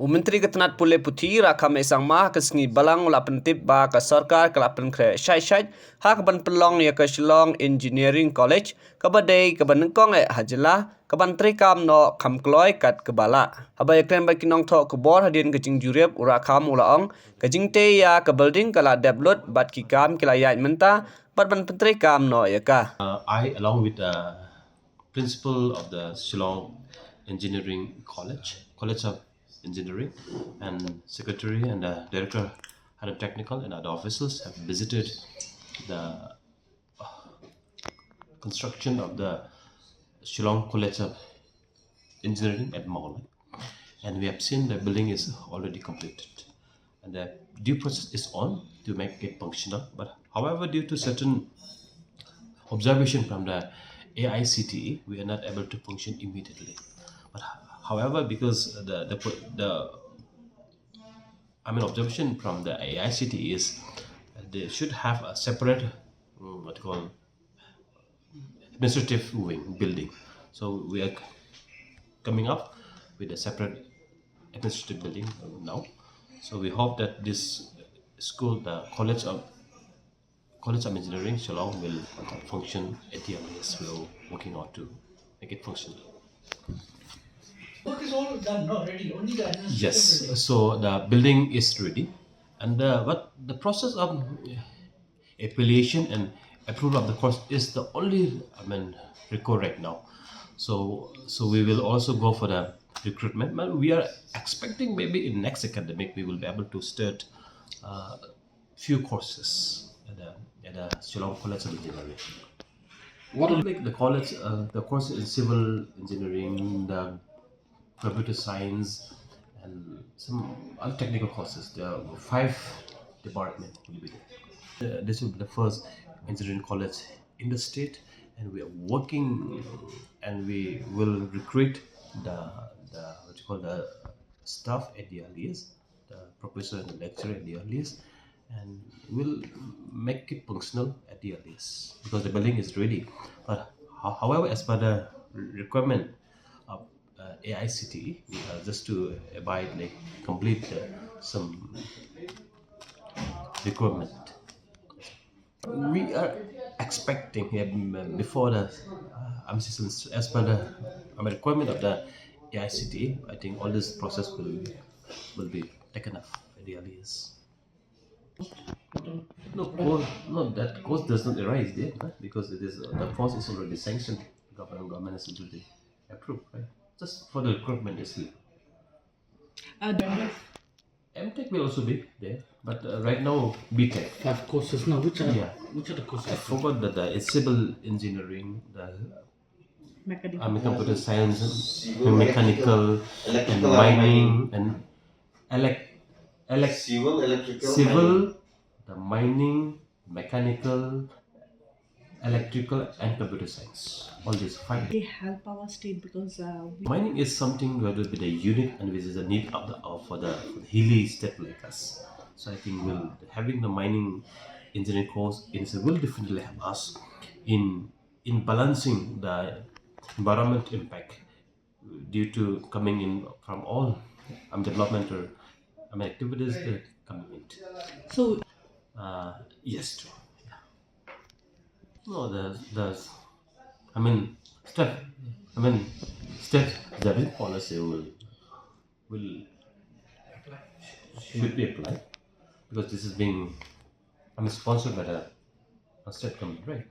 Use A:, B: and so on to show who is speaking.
A: Myntri ketenat pule puthi rakam esang mah kesngi balang lapan tip ba ke sarkar ke lapan kre syai hak ban pelong ya ke Shillong Engineering College ke badai ke banengkong hajelah ke ban trikam no kam kloy kat ke bala habai krem ba kinong tho ke bor hadin ke jing Jurip urakam ulaong ke jing te ya ke building kala develop bat ki kam kilayat menta bat ban pentrikam no ya ka.
B: I, along with the principal of the Shillong Engineering College of Engineering, and secretary and the director, head of technical and other officers, have visited the construction of the Shillong College of Engineering at Mall, and we have seen the building is already completed, and the due process is on to make it functional. But however, due to certain observation from the AICTE, we are not able to function immediately. But however, because the observation from the AICTE is they should have a separate what you call administrative wing building. So we are coming up with a separate administrative building now. So we hope that this school, the College of Engineering Shillong, will function at the earliest. We're working on to make it functional.
C: Work is all done, no, ready. Only the administrative
B: Yes,
C: building.
B: so the building is ready, and but the process of affiliation and approval of the course is the only record right now. So we will also go for the recruitment. But we are expecting maybe in next academic we will be able to start few courses at the Shillong College of Engineering. What will make the college? The course in civil engineering, the computer science, and some other technical courses. There are 5 departments will be there. This will be the first engineering college in the state, and we are working, and we will recruit the what you call the staff at the earliest, the professor and the lecturer at the earliest, and we'll make it functional at the earliest because the building is ready. But however, as per the requirement of AICTE, just to abide like complete some requirement. We are expecting before the as per the requirement of the AICTE. I think all this process will be taken up at the earliest. No, that cost does not arise there, right? Because it is the cost is already sanctioned. Government has already approved, right? Just for the recruitment is here. MTech will also be there, but right now BTech.
C: 5 courses now. Which are the
B: I
C: courses?
B: forgot that it's civil engineering, the computer science, mechanical, and mining, and civil, the mining, mechanical, electrical, and computer science. All these 5.
D: They help our state because
B: Mining is something where will be the unique and which is a need of the for the hilly state like us. So I think will having the mining engineering course will definitely help us in balancing the environment impact due to coming in from all developmental activities that coming in.
D: so
B: Yes, true. Yeah. No, there's I mean step I mean steps that is policy will should be applied because this is being sponsored by the state government, right?